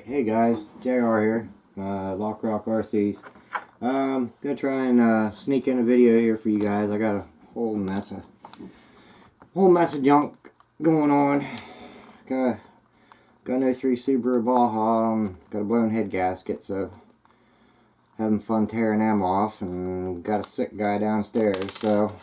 Hey guys, JR here, Lock Rock RCs. Gonna try and sneak in a video here for you guys. I got a whole mess of junk going on. Got an 03 Subaru Baja. Got a blown head gasket, so having fun tearing them off, and got a sick guy downstairs. So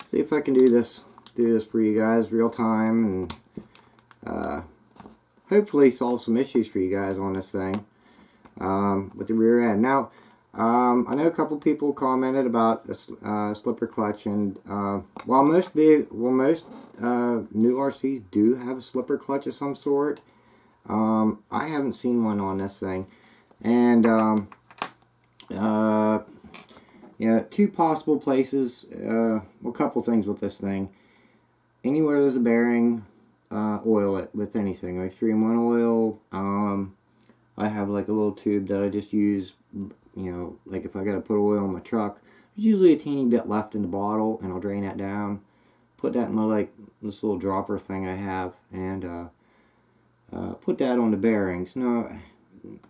see if I can do this for you guys real time, and hopefully solve some issues for you guys on this thing with the rear end. Now, I know a couple people commented about the slipper clutch, and while most new RCs do have a slipper clutch of some sort, I haven't seen one on this thing. And yeah, two possible places. Well, a couple things with this thing. Anywhere there's a bearing, oil it with anything, like 3-in-1 oil. I have like a little tube that I just use, you know, like if I gotta put oil in my truck, there's usually a teeny bit left in the bottle, and I'll drain that down, put that in my, like, this little dropper thing I have, and put that on the bearings. Now,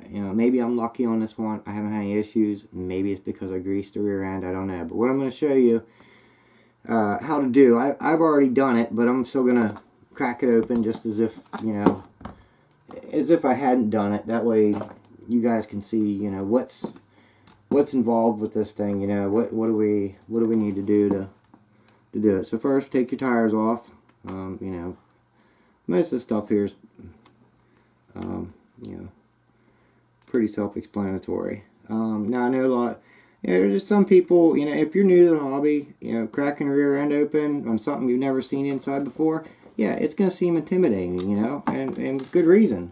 you know, maybe I'm lucky on this one, I haven't had any issues. Maybe it's because I greased the rear end, I don't know. But what I'm going to show you how to do, I've already done it, but I'm still going to crack it open just as if, you know, as if I hadn't done it. That way you guys can see, you know, what's involved with this thing. You know, what do we need to do to do it. So first, take your tires off. You know, most of the stuff here is you know, pretty self-explanatory. Now I know a lot, you know, there's just some people, you know, if you're new to the hobby, you know, cracking a rear end open on something you've never seen inside before, yeah, it's going to seem intimidating, you know, and with good reason.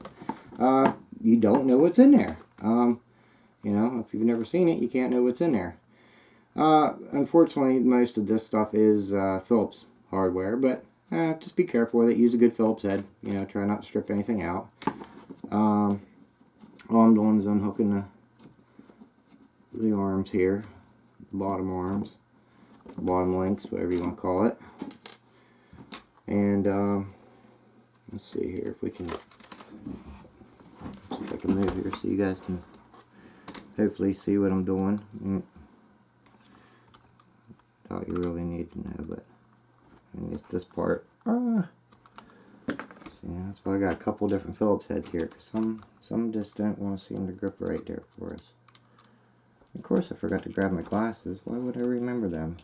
You don't know what's in there. You know, if you've never seen it, you can't know what's in there. Unfortunately, most of this stuff is Phillips hardware, but just be careful with it. Use a good Phillips head. You know, try not to strip anything out. All I'm doing is unhooking the arms here, the bottom arms, bottom links, whatever you want to call it. And let's see here if we can, see if I can move here so you guys can hopefully see what I'm doing. All you really need to know, but I think it's this part. See, that's why I got a couple different Phillips heads here, because some just don't want to seem to grip right there for us. Of course, I forgot to grab my glasses. Why would I remember them?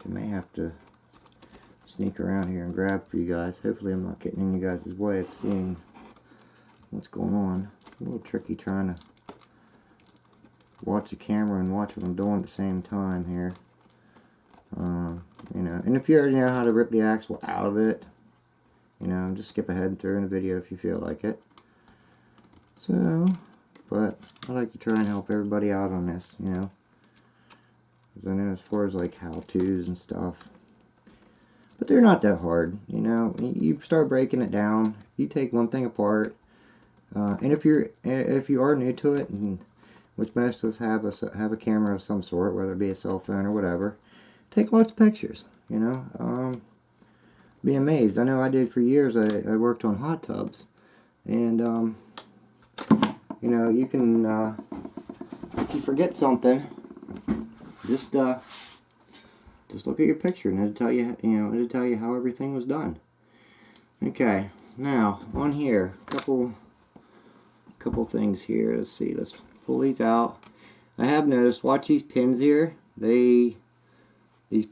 I may have to sneak around here and grab for you guys. Hopefully I'm not getting in you guys' way of seeing what's going on. A little tricky trying to watch the camera and watch what I'm doing at the same time here. You know, and if you already know how to rip the axle out of it, you know, just skip ahead through in the video if you feel like it. So, but I like to try and help everybody out on this, you know. Because I know as far as like how-tos and stuff, but they're not that hard, you know. You start breaking it down, you take one thing apart, and if you are new to it, and which most of us have a camera of some sort, whether it be a cell phone or whatever, take lots of pictures, you know. Be amazed. I know I did for years. I worked on hot tubs, and you know, you can if you forget something, just look at your picture and it'll tell you, you know, it'll tell you how everything was done. Okay, now on here, couple things here. Let's see. Let's pull these out. I have noticed. Watch these pins here. These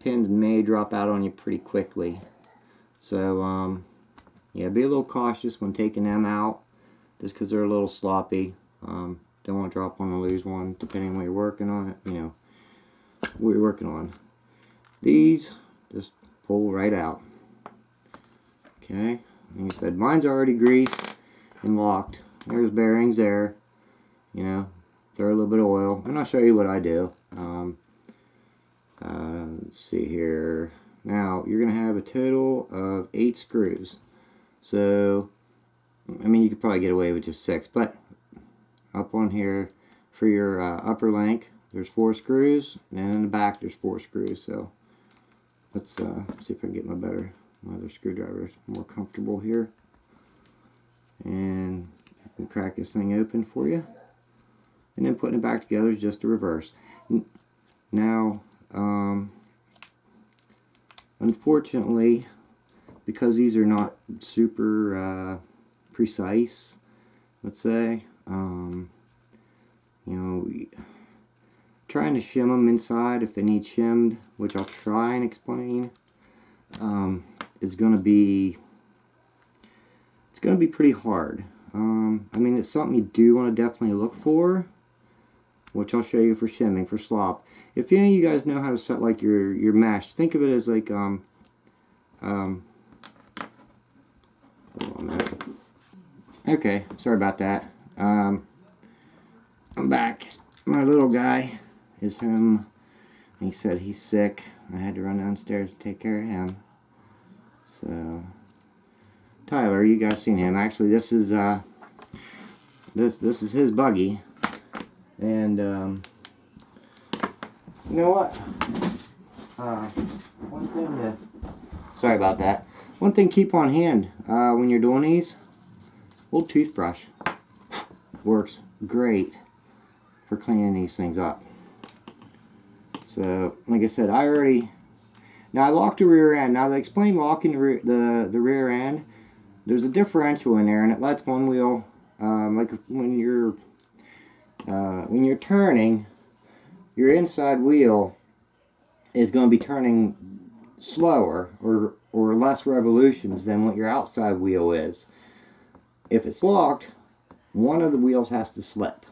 pins may drop out on you pretty quickly. So yeah, be a little cautious when taking them out, just because they're a little sloppy. Don't want to drop one or lose one, depending on what you're working on it. You know, what you're working on. These just pull right out. Okay, like I said, mine's already greased and locked. There's bearings there. You know, throw a little bit of oil, and I'll show you what I do. Let's see here. Now you're gonna have a total of 8 screws. So, I mean, you could probably get away with just 6, but up on here for your upper link, there's 4 screws, and in the back there's 4 screws. So let's see if I can get my better my other screwdriver is more comfortable here. And I can crack this thing open for you. And then putting it back together is just the reverse. Now, unfortunately, because these are not super precise, let's say, you know, trying to shim them inside if they need shimmed, which I'll try and explain, is going to be, it's going to be pretty hard. I mean, it's something you do want to definitely look for, which I'll show you for shimming, for slop. If any of you guys know how to set like your mesh, think of it as like hold on a minute. Okay, sorry about that. I'm back. My little guy is home. He said he's sick. I had to run downstairs to take care of him. So Tyler, you guys seen him? Actually, this is this is his buggy. And you know what? One thing to, sorry about that. One thing keep on hand when you're doing these, old toothbrush works great for cleaning these things up. So, like I said, now I locked the rear end. Now to explain locking the rear end, there's a differential in there, and it lets one wheel, like when you're turning, your inside wheel is going to be turning slower or less revolutions than what your outside wheel is. If it's locked, one of the wheels has to slip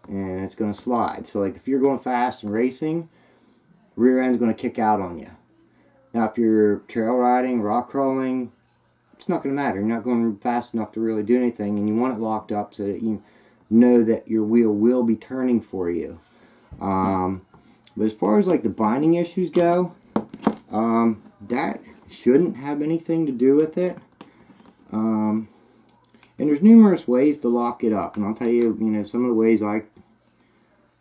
and it's going to slide. So like if you're going fast and racing, rear end's going to kick out on you. Now if you're trail riding, rock crawling, it's not going to matter. You're not going fast enough to really do anything, and you want it locked up so that you know that your wheel will be turning for you. But as far as like the binding issues go, that shouldn't have anything to do with it. And there's numerous ways to lock it up, and I'll tell you, you know, some of the ways that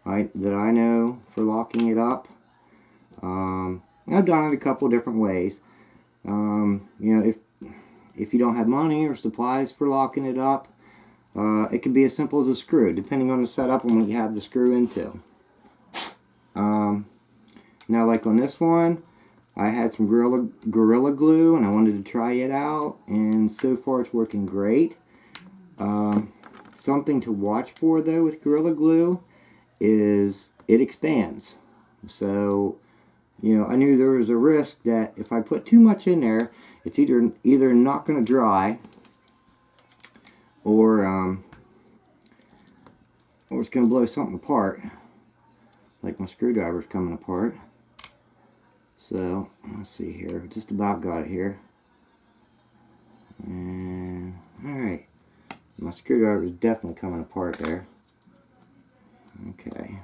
I know for locking it up. I've done it a couple different ways. You know, if you don't have money or supplies for locking it up, it can be as simple as a screw, depending on the setup and what you have the screw into. Now, like on this one, I had some Gorilla Glue, and I wanted to try it out, and so far it's working great. Something to watch for, though, with Gorilla Glue is it expands. So, you know, I knew there was a risk that if I put too much in there, it's either not going to dry, or it's going to blow something apart, like my screwdriver's coming apart. So let's see here, just about got it here, and alright, my screwdriver is definitely coming apart there. Okay,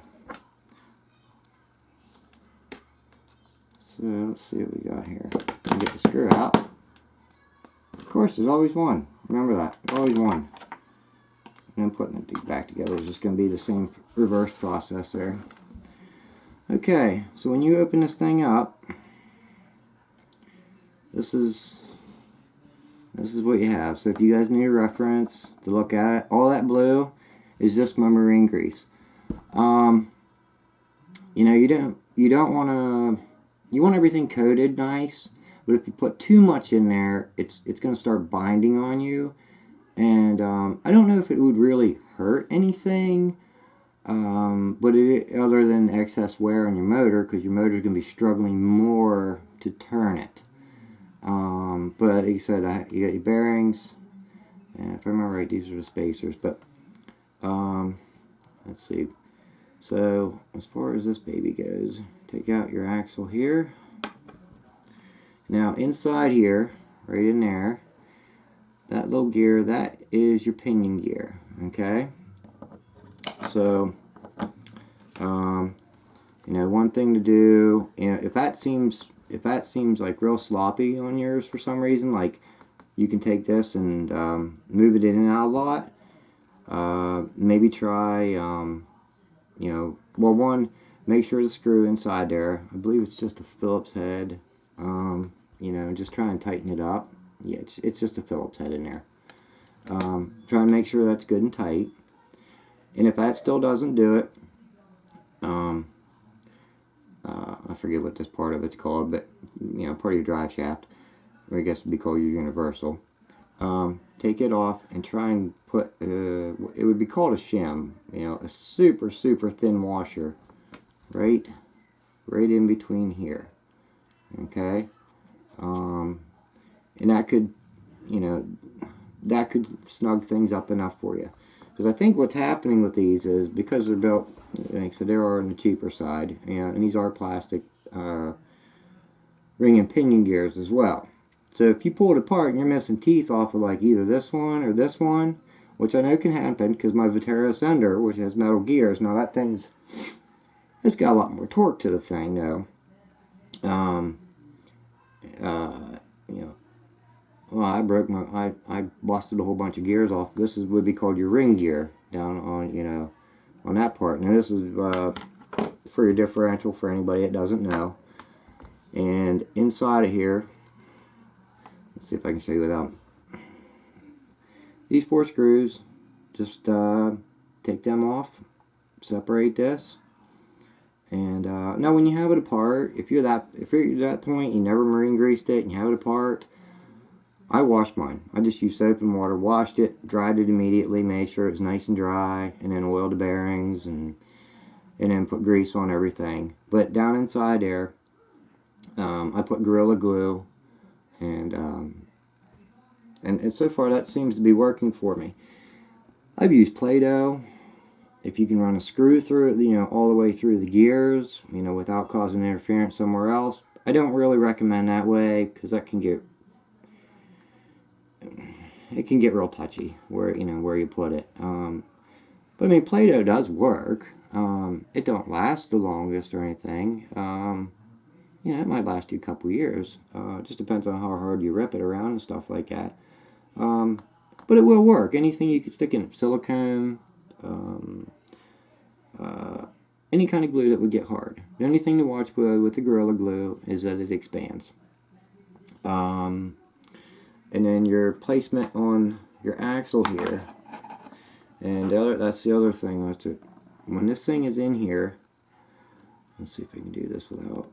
so let's see what we got here. I'll get the screw out. Of course, there's always one. Remember that. There's always one. And then putting it back together is just going to be the same reverse process there. Okay, so when you open this thing up, this is what you have. So if you guys need a reference to look at it, all that blue is just my marine grease. You know, you don't want to. You want everything coated nice, but if you put too much in there, it's going to start binding on you. And I don't know if it would really hurt anything, but other than excess wear on your motor, because your motor is going to be struggling more to turn it. But like I said, you got your bearings, and if I remember right, these are the spacers. But let's see. So as far as this baby goes, take out your axle here. Now inside here, right in there, that little gear, that is your pinion gear. Okay. So, you know, one thing to do, you know, if that seems like real sloppy on yours for some reason, like you can take this and move it in and out a lot. Maybe try, you know, well, one, make sure the screw inside there, I believe it's just a Phillips head. you know, and just try and tighten it up. Yeah, it's just a Phillips head in there. Try and make sure that's good and tight. And if that still doesn't do it, I forget what this part of it's called, but you know, part of your drive shaft, or I guess it would be called your universal. Take it off and try and put, it would be called a shim, you know, a super thin washer right in between here. Okay, and that could, you know, that could snug things up enough for you. Because I think what's happening with these is, because they're built, like, so they are on the cheaper side, you know, and these are plastic ring and pinion gears as well. So if you pull it apart and you're missing teeth off of like either this one or this one, which I know can happen because my Viterra Ascender, which has metal gears, now that thing's, it's got a lot more torque to the thing though. You know, well, I busted a whole bunch of gears off. This would be called your ring gear down on, you know, on that part. Now this is for your differential for anybody that doesn't know. And inside of here, let's see if I can show you without these 4 screws. Just take them off, separate this, and now when you have it apart, if you're at that point, you never marine greased it, and you have it apart. I washed mine. I just used soap and water, washed it, dried it immediately, made sure it was nice and dry, and then oiled the bearings, and then put grease on everything. But down inside there, I put Gorilla Glue, and so far that seems to be working for me. I've used Play-Doh. If you can run a screw through it, you know, all the way through the gears, you know, without causing interference somewhere else. I don't really recommend that way because that can get, it can get real touchy where, you know, where you put it. But I mean, Play-Doh does work. It don't last the longest or anything. You know, it might last you a couple years. It just depends on how hard you rip it around and stuff like that. But it will work. Anything you can stick in silicone, any kind of glue that would get hard. The only thing to watch with the Gorilla Glue is that it expands. And then your placement on your axle here. And that's the other thing. When this thing is in here, let's see if I can do this without.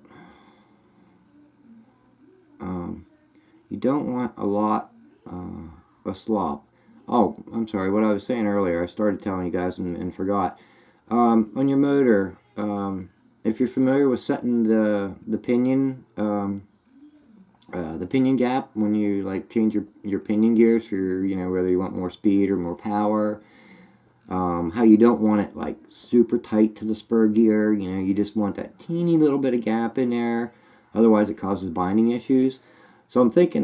You don't want a lot of slop. Oh, I'm sorry. What I was saying earlier, I started telling you guys and forgot. On your motor, if you're familiar with setting the pinion gap when you like change your pinion gears for your, you know, whether you want more speed or more power, how you don't want it like super tight to the spur gear. You know, you just want that teeny little bit of gap in there. Otherwise, it causes binding issues. So I'm thinking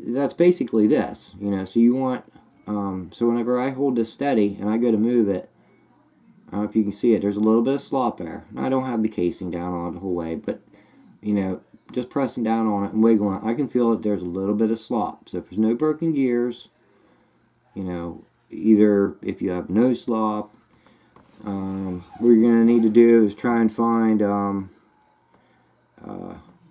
that's basically this. You know, so you want so whenever I hold this steady and I go to move it, I don't know if you can see it, there's a little bit of slop there. Now, I don't have the casing down on it the whole way, but, you know, just pressing down on it and wiggling it, I can feel that there's a little bit of slop. So if there's no broken gears, you know, either if you have no slop, what you're going to need to do is try and find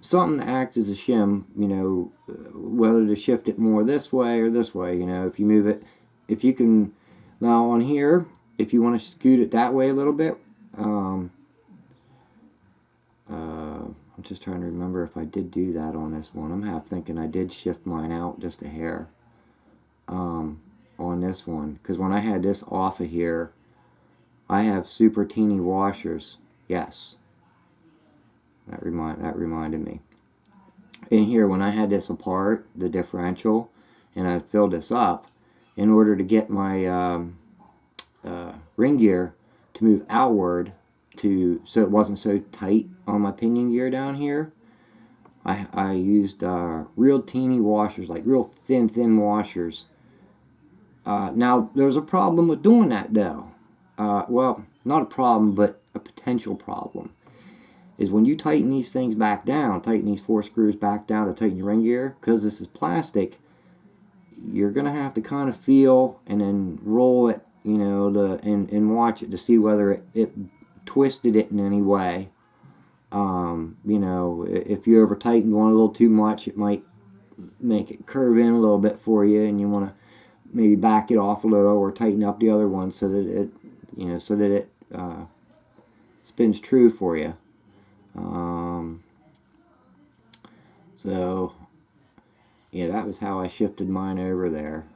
something to act as a shim, you know, whether to shift it more this way or this way. You know, if you move it, if you can, now on here, if you want to scoot it that way a little bit, I'm just trying to remember if I did do that on this one. I'm half thinking I did shift mine out just a hair on this one, because when I had this off of here, I have super teeny washers. Yes, that reminded me. In here, when I had this apart, the differential, and I filled this up, in order to get my ring gear to move outward so it wasn't so tight on my pinion gear down here, I used real teeny washers, like real thin washers. Now, there's a problem with doing that though. Well, not a problem, but a potential problem. Is when you tighten these things back down, tighten these 4 screws back down to tighten your ring gear, because this is plastic, you're going to have to kind of feel and then roll it, you know, and watch it to see whether it twisted it in any way. You know, if you ever tighten one a little too much, it might make it curve in a little bit for you, and you want to maybe back it off a little or tighten up the other one so that it, you know, so that it spins true for you. So yeah, that was how I shifted mine over there.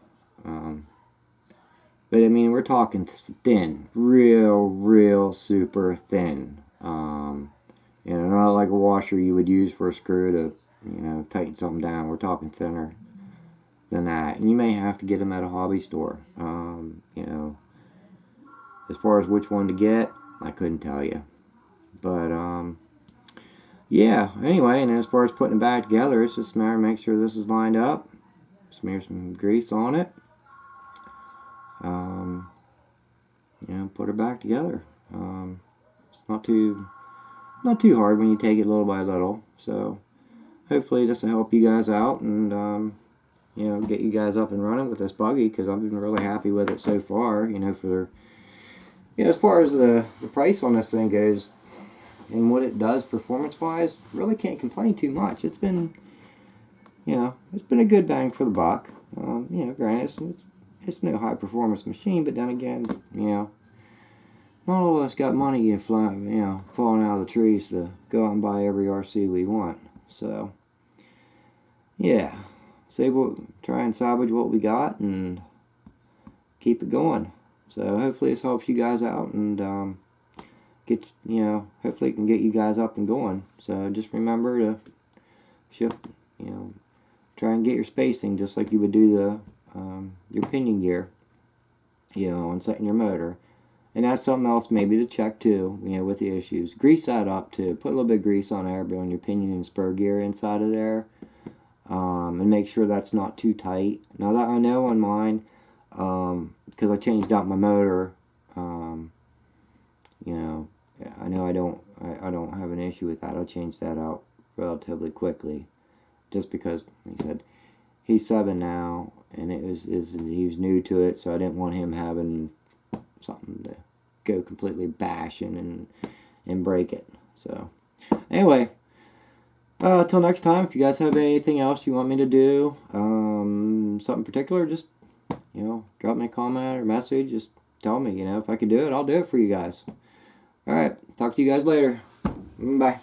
But I mean, we're talking thin, real super thin. You know, not like a washer you would use for a screw to, you know, tighten something down. We're talking thinner than that. And you may have to get them at a hobby store. You know, as far as which one to get, I couldn't tell you. But, yeah, anyway, and as far as putting it back together, it's just a matter of make sure this is lined up. Smear some grease on it. You know, put her back together. It's not too hard when you take it little by little. So hopefully this will help you guys out and you know, get you guys up and running with this buggy, because I've been really happy with it so far. You know, for, you know, as far as the price on this thing goes and what it does performance wise, really can't complain too much. It's been, you know, it's been a good bang for the buck. You know, granted, it's no high performance machine, but then again, you know, not all of us got money, you know, falling out of the trees to go out and buy every RC we want. So, yeah, try and salvage what we got and keep it going. So hopefully this helps you guys out and you know, hopefully it can get you guys up and going. So just remember to shift, you know, try and get your spacing just like you would do the your pinion gear, you know, and setting your motor. And that's something else maybe to check too, you know, with the issues. Grease that up too. Put a little bit of grease on there on your pinion and spur gear inside of there. And make sure that's not too tight. Now that I know on mine, because I changed out my motor, you know, I know I don't have an issue with that. I'll change that out relatively quickly, just because, like I said, he's 7 now, and he was new to it, so I didn't want him having something to go completely bashing and break it. So anyway, till next time, if you guys have anything else you want me to do, something particular, just, you know, drop me a comment or message. Just tell me, you know, if I can do it, I'll do it for you guys. Alright, talk to you guys later. Bye.